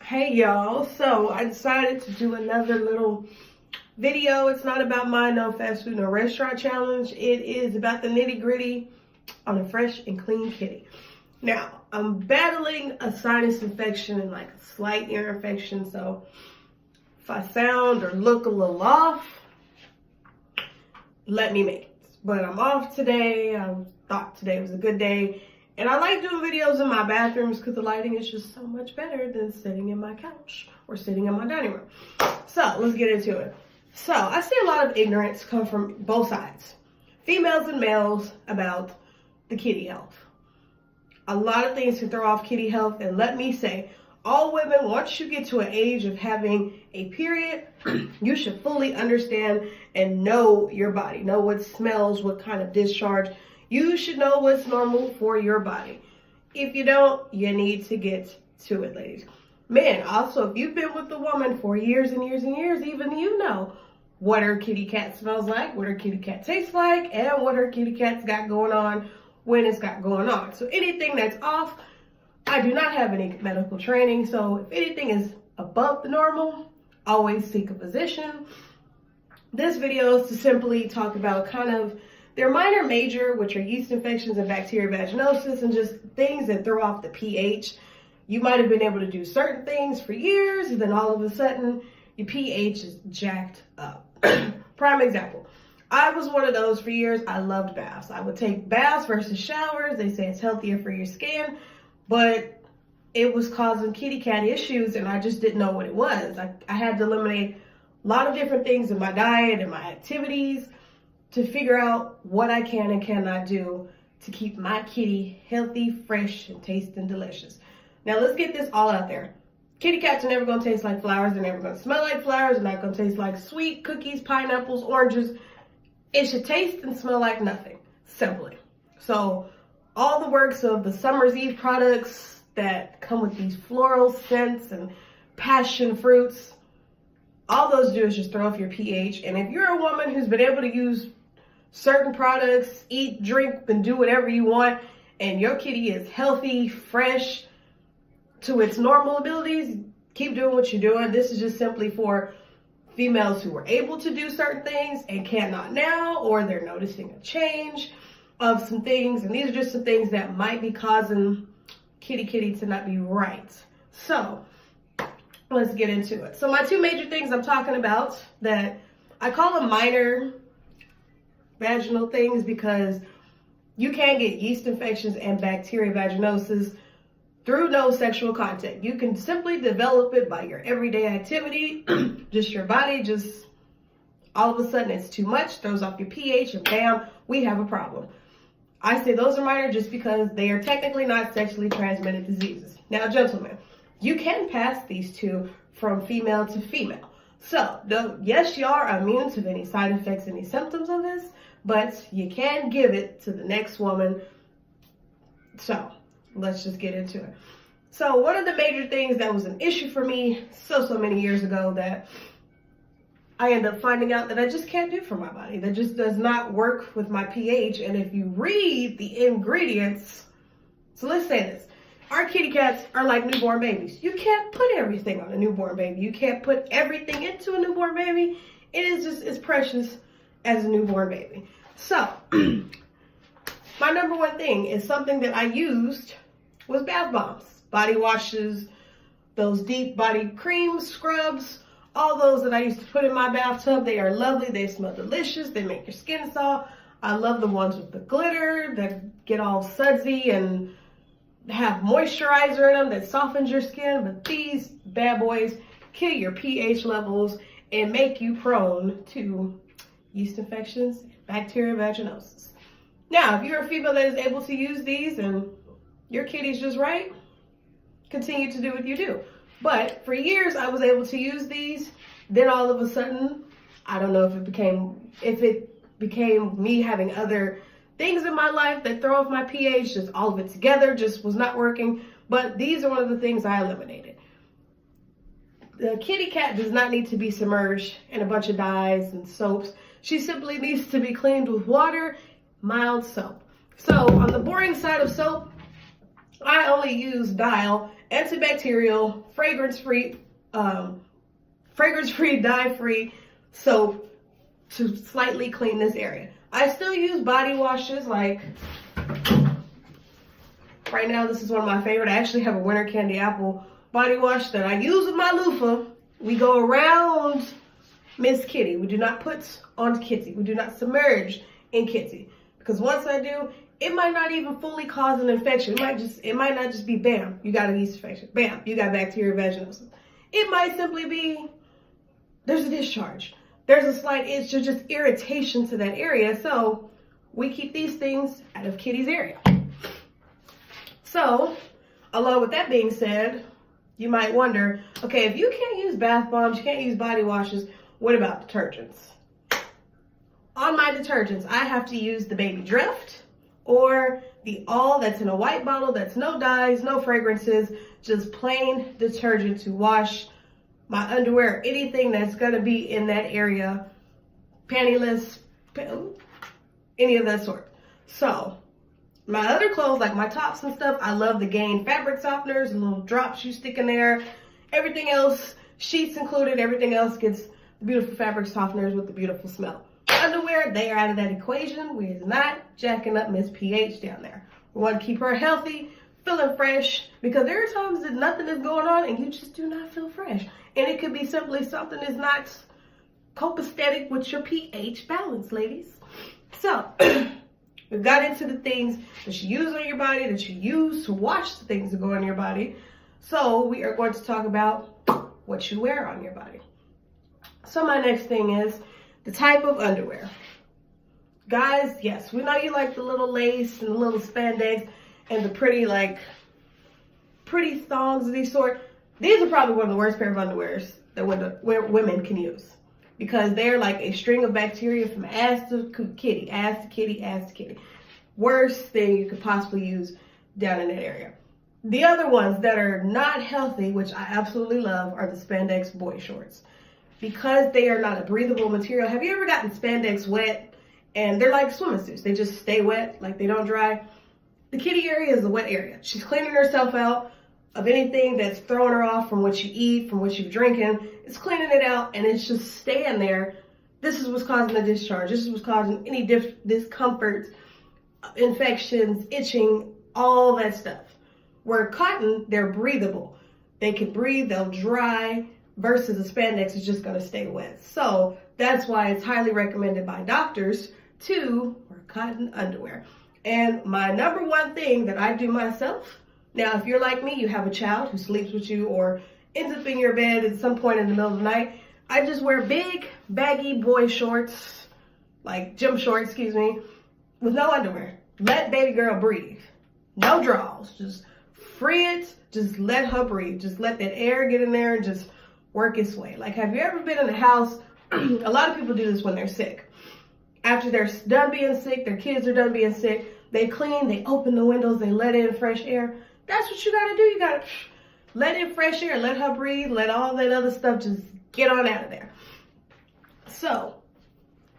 Hey y'all, so I decided to do another little video. It's not about my no fast food, no restaurant challenge. It is about the nitty gritty on a fresh and clean kitty. Now, I'm battling a sinus infection and like a slight ear infection, so if I sound or look a little off, let me make it. But I'm off today. I thought today was a good day. And I like doing videos in my bathrooms because the lighting is just so much better than sitting in my couch or sitting in my dining room. So let's get into it. So I see a lot of ignorance come from both sides, females and males, about the kitty health. A lot of things can throw off kitty health. And let me say, all women, once you get to an age of having a period, you should fully understand and know your body, know what smells, what kind of discharge. You should know what's normal for your body. If you don't, you need to get to it, ladies. Men, also, if you've been with a woman for years and years and years, even you know what her kitty cat smells like, what her kitty cat tastes like, and what her kitty cat's got going on when it's got going on. So anything that's off, I do not have any medical training. So if anything is above the normal, always seek a physician. This video is to simply talk about kind of their minor, major, which are yeast infections and bacterial vaginosis, and just things that throw off the pH. You might have been able to do certain things for years, and then all of a sudden, your pH is jacked up. Prime example. I was one of those for years. I loved baths. I would take baths versus showers. They say it's healthier for your skin, but it was causing kitty cat issues, and I just didn't know what it was. I had to eliminate a lot of different things in my diet and my activities to figure out what I can and cannot do to keep my kitty healthy, fresh, and tasting delicious. Now let's get this all out there. Kitty cats are never gonna taste like flowers. They're never gonna smell like flowers. They're not gonna taste like sweet cookies, pineapples, oranges. It should taste and smell like nothing, simply. So all the works of the Summer's Eve products that come with these floral scents and passion fruits, all those do is just throw off your pH. And if you're a woman who's been able to use certain products, eat, drink, and do whatever you want, and your kitty is healthy, fresh, to its normal abilities, keep doing what you're doing. This is just simply for females who were able to do certain things and cannot now, or they're noticing a change of some things. And these are just some things that might be causing kitty to not be right. So let's get into it. So my two major things I'm talking about that I call them minor vaginal things, because you can get yeast infections and bacterial vaginosis through no sexual contact. You can simply develop it by your everyday activity, just your body, just all of a sudden it's too much, throws off your pH, and bam, we have a problem. I say those are minor just because they are technically not sexually transmitted diseases. Now, gentlemen, you can pass these two from female to female. So, yes, you are immune to any side effects, any symptoms of this, but you can give it to the next woman. So, let's just get into it. So, one of the major things that was an issue for me so many years ago that I ended up finding out that I just can't do for my body, that just does not work with my pH. And if you read the ingredients, so let's say this. Our kitty cats are like newborn babies. You can't put everything on a newborn baby. You can't put everything into a newborn baby. It is just as precious as a newborn baby. So, my number one thing is something that I used was bath bombs, body washes, those deep body creams, scrubs, all those that I used to put in my bathtub. They are lovely. They smell delicious. They make your skin soft. I love the ones with the glitter that get all sudsy and have moisturizer in them that softens your skin. But these bad boys kill your pH levels and make you prone to yeast infections, bacterial vaginosis. Now, if you're a female that is able to use these and your kitty's just right, continue to do what you do. But for years, I was able to use these. Then all of a sudden, I don't know if it became me having other things in my life that throw off my pH, just all of it together just was not working. But these are one of the things I eliminated. The kitty cat does not need to be submerged in a bunch of dyes and soaps. She simply needs to be cleaned with water, mild soap. So on the boring side of soap, I only use Dial antibacterial, fragrance-free, dye-free soap to slightly clean this area. I still use body washes, like right now this is one of my favorite. I actually have a winter candy apple body wash that I use with my loofah. We go around Miss Kitty. We do not put on Kitty. We do not submerge in Kitty. Because once I do, it might not even fully cause an infection. It might not just be bam, you got a yeast infection. Bam, you got bacterial vaginosis. It might simply be there's a discharge. There's a slight itch or just irritation to that area. So we keep these things out of Kitty's area. So, along with that being said, you might wonder, okay, if you can't use bath bombs, you can't use body washes, what about detergents? On my detergents, I have to use the Baby Drift or the all that's in a white bottle that's no dyes, no fragrances, just plain detergent to wash my underwear, anything that's gonna be in that area, pantyless, any of that sort. So, my other clothes, like my tops and stuff, I love the Gain fabric softeners, little drops you stick in there. Everything else, sheets included, everything else gets the beautiful fabric softeners with the beautiful smell. Underwear, they are out of that equation. We is not jacking up Miss pH down there. We want to keep her healthy, feeling fresh, because there are times that nothing is going on and you just do not feel fresh. And it could be simply something is not copacetic with your pH balance, ladies. So, we've got into the things that you use on your body, that you use to wash the things that go on your body. So we are going to talk about what you wear on your body. So my next thing is the type of underwear. Guys, yes, we know you like the little lace and the little spandex and the pretty thongs of these sort. These are probably one of the worst pair of underwears that women can use, because they're like a string of bacteria from ass to kitty, ass to kitty, ass to kitty. Worst thing you could possibly use down in that area. The other ones that are not healthy, which I absolutely love, are the spandex boy shorts. Because they are not a breathable material. Have you ever gotten spandex wet? And they're like swimming suits. They just stay wet, like they don't dry. The kitty area is the wet area. She's cleaning herself out of anything that's throwing her off from what you eat, from what you're drinking. It's cleaning it out and it's just staying there. This is what's causing the discharge. This is what's causing any discomfort, infections, itching, all that stuff. Where cotton, they're breathable. They can breathe, they'll dry, versus the spandex is just gonna stay wet. So that's why it's highly recommended by doctors to wear cotton underwear. And my number one thing that I do myself, now if you're like me, you have a child who sleeps with you or ends up in your bed at some point in the middle of the night, I just wear big, baggy boy shorts, like gym shorts, excuse me, with no underwear. Let baby girl breathe. No draws, just free it, just let her breathe. Just let that air get in there and just work its way. Like, have you ever been in a house? A lot of people do this when they're sick. After they're done being sick, their kids are done being sick, they clean, they open the windows, they let in fresh air. That's what you gotta do. You gotta let in fresh air, let her breathe, let all that other stuff just get on out of there. So,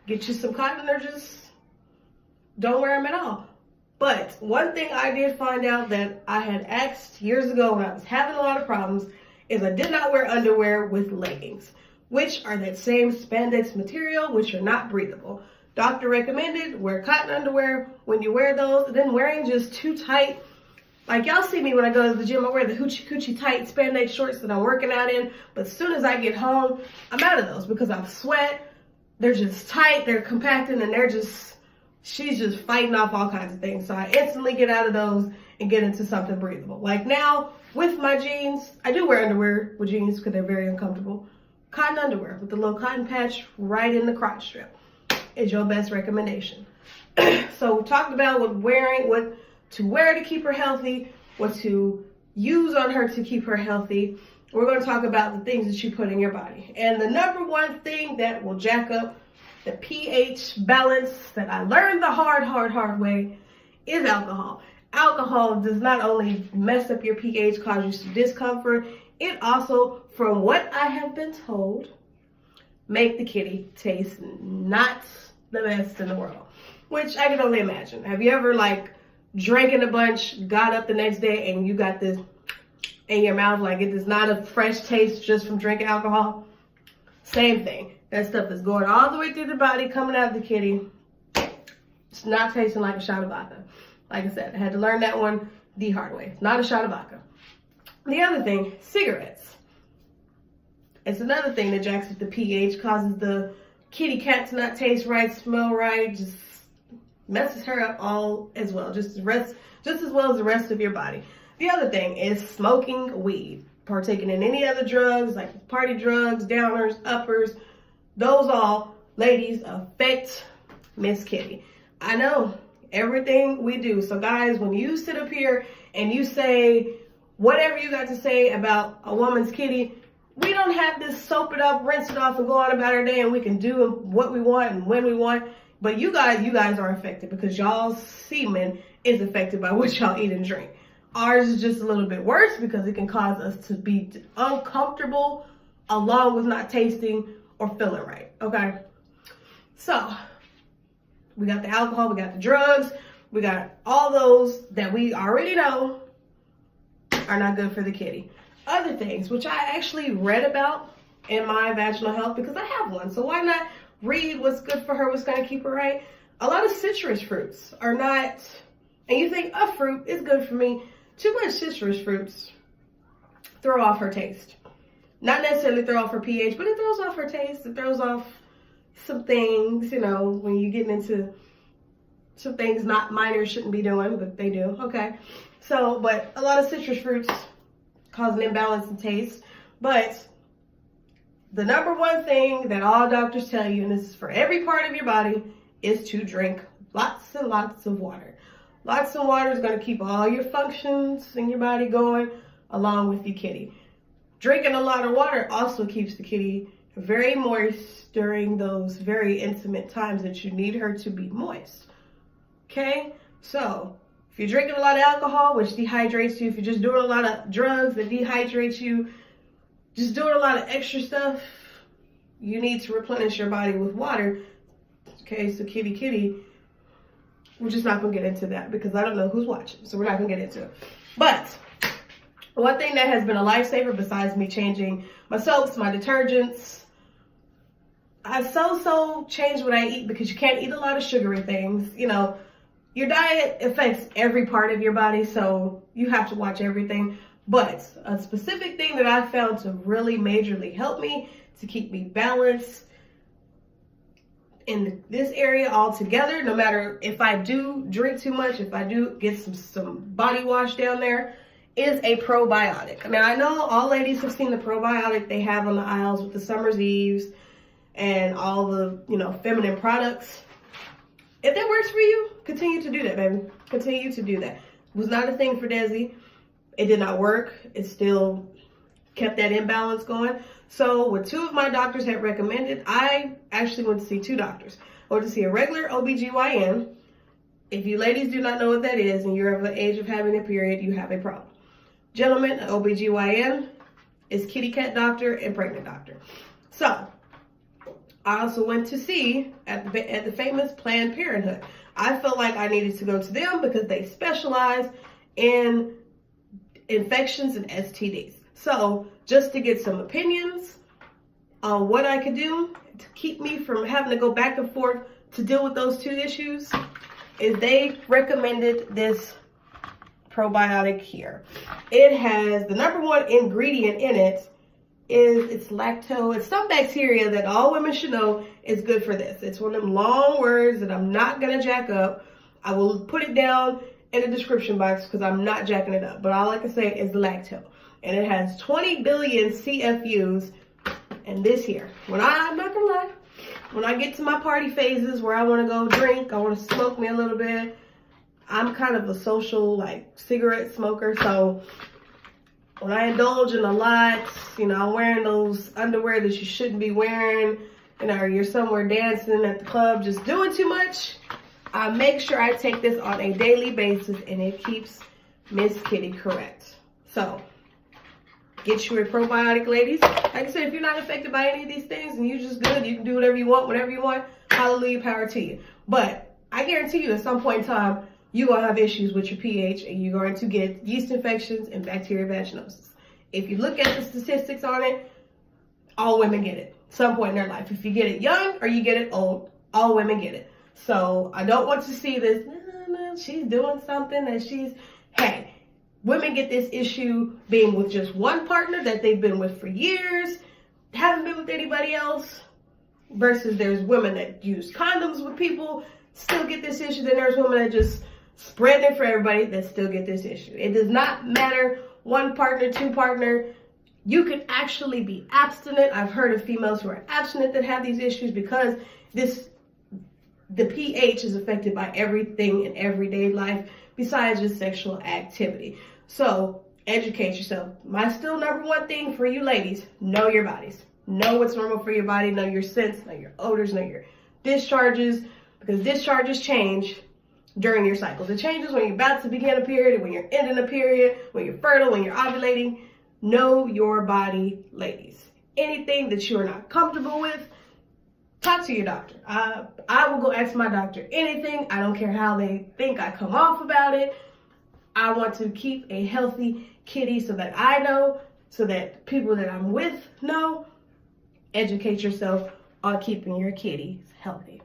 get you some cotton or just don't wear them at all. But one thing I did find out that I had asked years ago when I was having a lot of problems is I did not wear underwear with leggings, which are that same spandex material, which are not breathable. Doctor recommended wear cotton underwear when you wear those, and then wearing just too tight. Like, y'all see me when I go to the gym, I wear the hoochie coochie tight spandex shorts that I'm working out in, but as soon as I get home, I'm out of those because I sweat. They're just tight, they're compacting, and she's just fighting off all kinds of things. So I instantly get out of those and get into something breathable. Like now, with my jeans, I do wear underwear with jeans because they're very uncomfortable. Cotton underwear with the little cotton patch right in the crotch strip is your best recommendation. So we talked about what to wear to keep her healthy, what to use on her to keep her healthy. We're going to talk about the things that you put in your body. And the number one thing that will jack up the pH balance that I learned the hard way is alcohol. Alcohol does not only mess up your pH, cause you some discomfort, it also, from what I have been told, make the kitty taste not the best in the world. Which I can only imagine. Have you ever like drank in a bunch, got up the next day and you got this in your mouth, like it is not a fresh taste just from drinking alcohol. Same thing. That stuff is going all the way through the body, coming out of the kitty. It's not tasting like a shot of vodka. Like I said, I had to learn that one the hard way. It's not a shot of vodka. The other thing, cigarettes. It's another thing that jacks with the pH, causes the kitty cat to not taste right, smell right, just messes her up all as well, just as well as the rest of your body. The other thing is smoking weed, partaking in any other drugs like party drugs, downers, uppers. Those all, ladies, affect Miss Kitty. I know everything we do. So guys, when you sit up here and you say whatever you got to say about a woman's kitty, we don't have this soap it up, rinse it off, and go on about our day, and we can do what we want and when we want. But you guys are affected because y'all's semen is affected by what y'all eat and drink. Ours is just a little bit worse because it can cause us to be uncomfortable along with not tasting or feeling right, okay? So, we got the alcohol, we got the drugs, we got all those that we already know are not good for the kitty. Other things, which I actually read about in my vaginal health because I have one. So why not read what's good for her, what's going to keep her right? A lot of citrus fruits are not, and you think a fruit is good for me. Too much citrus fruits throw off her taste. Not necessarily throw off her pH, but it throws off her taste. It throws off some things, you know, when you get into some things not minors shouldn't be doing, but they do, okay? So, but a lot of citrus fruits cause an imbalance in taste. But the number one thing that all doctors tell you, and this is for every part of your body, is to drink lots and lots of water. Lots of water is going to keep all your functions in your body going along with your kitty. Drinking a lot of water also keeps the kitty very moist during those very intimate times that you need her to be moist. Okay? So, if you're drinking a lot of alcohol, which dehydrates you, if you're just doing a lot of drugs that dehydrates you, just doing a lot of extra stuff, you need to replenish your body with water. Okay, so kitty, we're just not going to get into that because I don't know who's watching, so we're not going to get into it. But one thing that has been a lifesaver besides me changing my soaps, my detergents, I've so changed what I eat because you can't eat a lot of sugary things. You know, your diet affects every part of your body, so you have to watch everything. But a specific thing that I found to really majorly help me to keep me balanced in this area altogether, no matter if I do drink too much, if I do get some body wash down there, is a probiotic. Now, I know all ladies have seen the probiotic they have on the aisles with the Summer's Eves and all the, you know, feminine products. If that works for you, continue to do that, baby. Continue to do that. It was not a thing for Desi. It did not work. It still kept that imbalance going. So what two of my doctors had recommended, I actually went to see two doctors. I went to see a regular OBGYN. If you ladies do not know what that is and you're of the age of having a period, you have a problem. Gentlemen, an OBGYN is kitty cat doctor and pregnant doctor. So I also went to see at the famous Planned Parenthood. I felt like I needed to go to them because they specialize in infections and STDs. So just to get some opinions on what I could do to keep me from having to go back and forth to deal with those two issues, is they recommended this probiotic here. It has the number one ingredient in it is it's lactose. It's some bacteria that all women should know is good for this. It's one of them long words that I'm not gonna jack up. I will put it down in the description box because I'm not jacking it up. But all I can say is lactose. And it has 20 billion CFUs. And this here, I'm not gonna lie, when I get to my party phases where I wanna go drink, I wanna smoke me a little bit, I'm kind of a social, like, cigarette smoker. So when I indulge in a lot, you know, I'm wearing those underwear that you shouldn't be wearing, you know, or you're somewhere dancing at the club, just doing too much, I make sure I take this on a daily basis and it keeps Miss Kitty correct. So, get you a probiotic, ladies. Like I said, if you're not affected by any of these things and you're just good, you can do whatever you want, whenever you want, hallelujah, power to you. But I guarantee you at some point in time, you're going to have issues with your pH and you're going to get yeast infections and bacterial vaginosis. If you look at the statistics on it, all women get it some point in their life. If you get it young or you get it old, all women get it. So I don't want to see this, no, she's doing something that hey, women get this issue being with just one partner that they've been with for years, haven't been with anybody else, versus there's women that use condoms with people, still get this issue. Then there's women that just spread it for everybody that still get this issue. It does not matter one partner, two partner. You can actually be abstinent. I've heard of females who are abstinent that have these issues because the pH is affected by everything in everyday life besides just sexual activity. So educate yourself. My still number one thing for you ladies, know your bodies. Know what's normal for your body, know your scents, know your odors, know your discharges, because discharges change during your cycles. It changes when you're about to begin a period, when you're ending a period, when you're fertile, when you're ovulating. Know your body, ladies. Anything that you are not comfortable with, talk to your doctor. I will go ask my doctor anything. I don't care how they think I come off about it. I want to keep a healthy kitty so that I know, so that people that I'm with know. Educate yourself on keeping your kitties healthy.